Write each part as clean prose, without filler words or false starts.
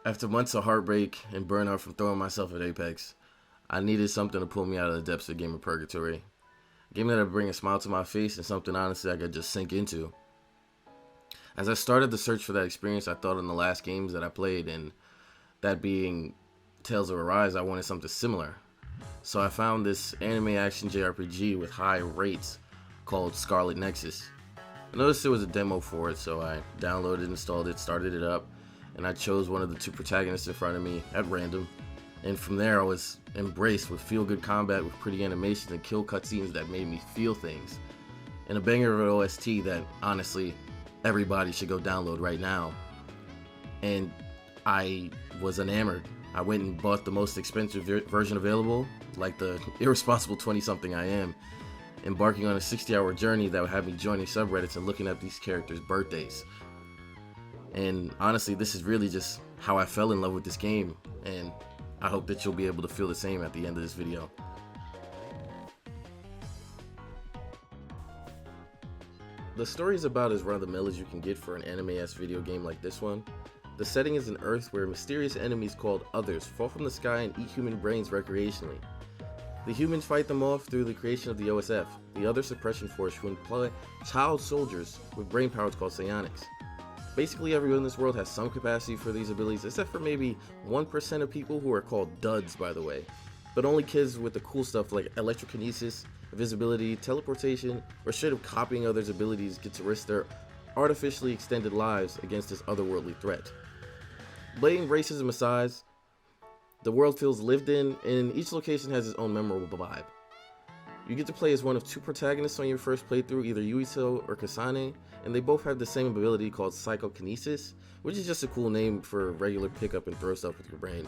After months of heartbreak and burnout from throwing myself at Apex, I needed something to pull me out of the depths of gamer purgatory. A game that would bring a smile to my face and something honestly I could just sink into. As I started the search for that experience, I thought on the last games that I played, and that being Tales of Arise, I wanted something similar. So I found this anime action JRPG with high rates called Scarlet Nexus. I noticed there was a demo for it, so I downloaded, installed it, started it up, and I chose one of the two protagonists in front of me at random. And from there, I was embraced with feel-good combat with pretty animations and kill cutscenes that made me feel things. And a banger of an OST that, honestly, everybody should go download right now. And I was enamored. I went and bought the most expensive version available, like the irresponsible 20-something I am, embarking on a 60-hour journey that would have me joining subreddits and looking at these characters' birthdays. And honestly, this is really just how I fell in love with this game, and I hope that you'll be able to feel the same at the end of this video. The story is about as run-of-the-mill as you can get for an anime-esque video game like this one. The setting is an Earth where mysterious enemies called Others fall from the sky and eat human brains recreationally. The humans fight them off through the creation of the OSF, the Other Suppression Force, who employ child soldiers with brain powers called psionics. Basically everyone in this world has some capacity for these abilities, except for maybe 1% of people who are called duds, by the way. But only kids with the cool stuff like electrokinesis, invisibility, teleportation, or straight up copying others' abilities get to risk their artificially extended lives against this otherworldly threat. Blatant racism aside, the world feels lived in, and each location has its own memorable vibe. You get to play as one of two protagonists on your first playthrough, either Yuito or Kasane, and they both have the same ability called psychokinesis, which is just a cool name for regular pick up and throw stuff with your brain.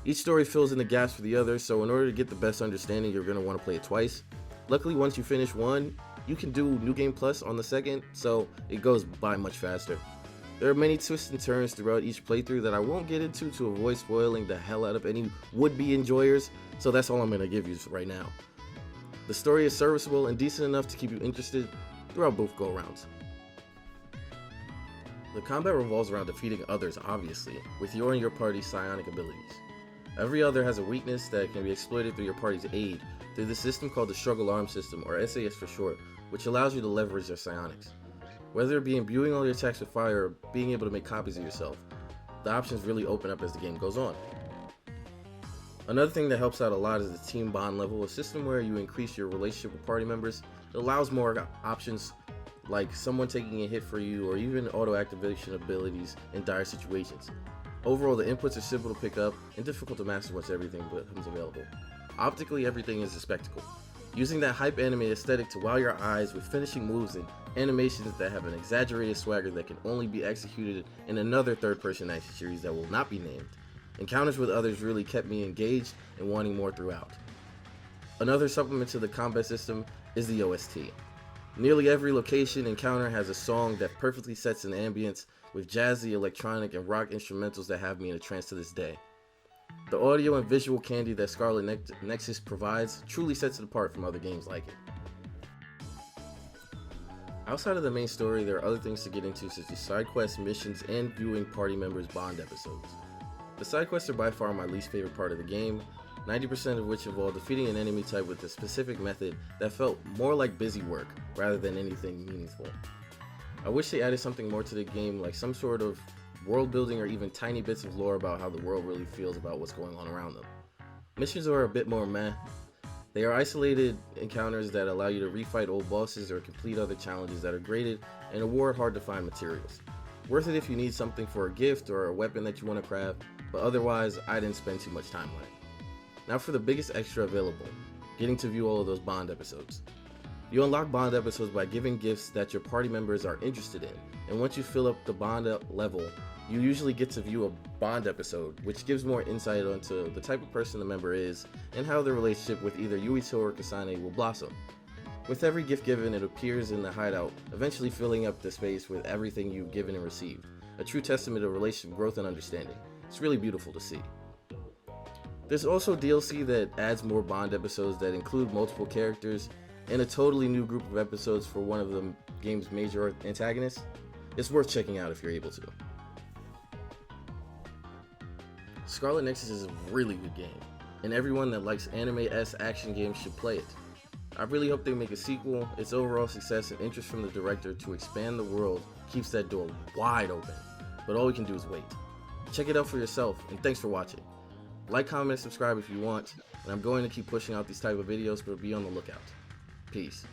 Each story fills in the gaps for the other, so in order to get the best understanding, you're going to want to play it twice. Luckily, once you finish one, you can do New Game Plus on the second, so it goes by much faster. There are many twists and turns throughout each playthrough that I won't get into to avoid spoiling the hell out of any would-be enjoyers, so that's all I'm going to give you right now. The story is serviceable and decent enough to keep you interested throughout both go-rounds. The combat revolves around defeating others, obviously, with your and your party's psionic abilities. Every other has a weakness that can be exploited through your party's aid through the system called the Struggle Arm System, or SAS for short, which allows you to leverage their psionics. Whether it be imbuing all your attacks with fire or being able to make copies of yourself, the options really open up as the game goes on. Another thing that helps out a lot is the team bond level, a system where you increase your relationship with party members. It allows more options like someone taking a hit for you or even auto activation abilities in dire situations. Overall, the inputs are simple to pick up and difficult to master once everything becomes available. Optically, everything is a spectacle, using that hype anime aesthetic to wow your eyes with finishing moves and animations that have an exaggerated swagger that can only be executed in another third-person action series that will not be named. Encounters with others really kept me engaged and wanting more throughout. Another supplement to the combat system is the OST. Nearly every location encounter has a song that perfectly sets an ambience with jazzy, electronic, and rock instrumentals that have me in a trance to this day. The audio and visual candy that Scarlet Nexus provides truly sets it apart from other games like it. Outside of the main story, there are other things to get into such as side quests, missions, and viewing party members' bond episodes. The side quests are by far my least favorite part of the game, 90% of which involve defeating an enemy type with a specific method that felt more like busy work rather than anything meaningful. I wish they added something more to the game, like some sort of world building or even tiny bits of lore about how the world really feels about what's going on around them. Missions are a bit more meh. They are isolated encounters that allow you to refight old bosses or complete other challenges that are graded and award hard to find materials. Worth it if you need something for a gift or a weapon that you want to craft, but otherwise I didn't spend too much time on it. Now for the biggest extra available, getting to view all of those Bond episodes. You unlock Bond episodes by giving gifts that your party members are interested in, and once you fill up the Bond level, you usually get to view a Bond episode, which gives more insight onto the type of person the member is and how their relationship with either Yuito or Kasane will blossom. With every gift given, it appears in the hideout, eventually filling up the space with everything you've given and received, a true testament of relationship growth and understanding. It's really beautiful to see. There's also DLC that adds more Bond episodes that include multiple characters and a totally new group of episodes for one of the game's major antagonists. It's worth checking out if you're able to. Scarlet Nexus is a really good game, and everyone that likes anime-esque action games should play it. I really hope they make a sequel. Its overall success and interest from the director to expand the world keeps that door wide open, but all we can do is wait. Check it out for yourself, and thanks for watching. Like, comment, and subscribe if you want, and I'm going to keep pushing out these type of videos, but be on the lookout. Peace.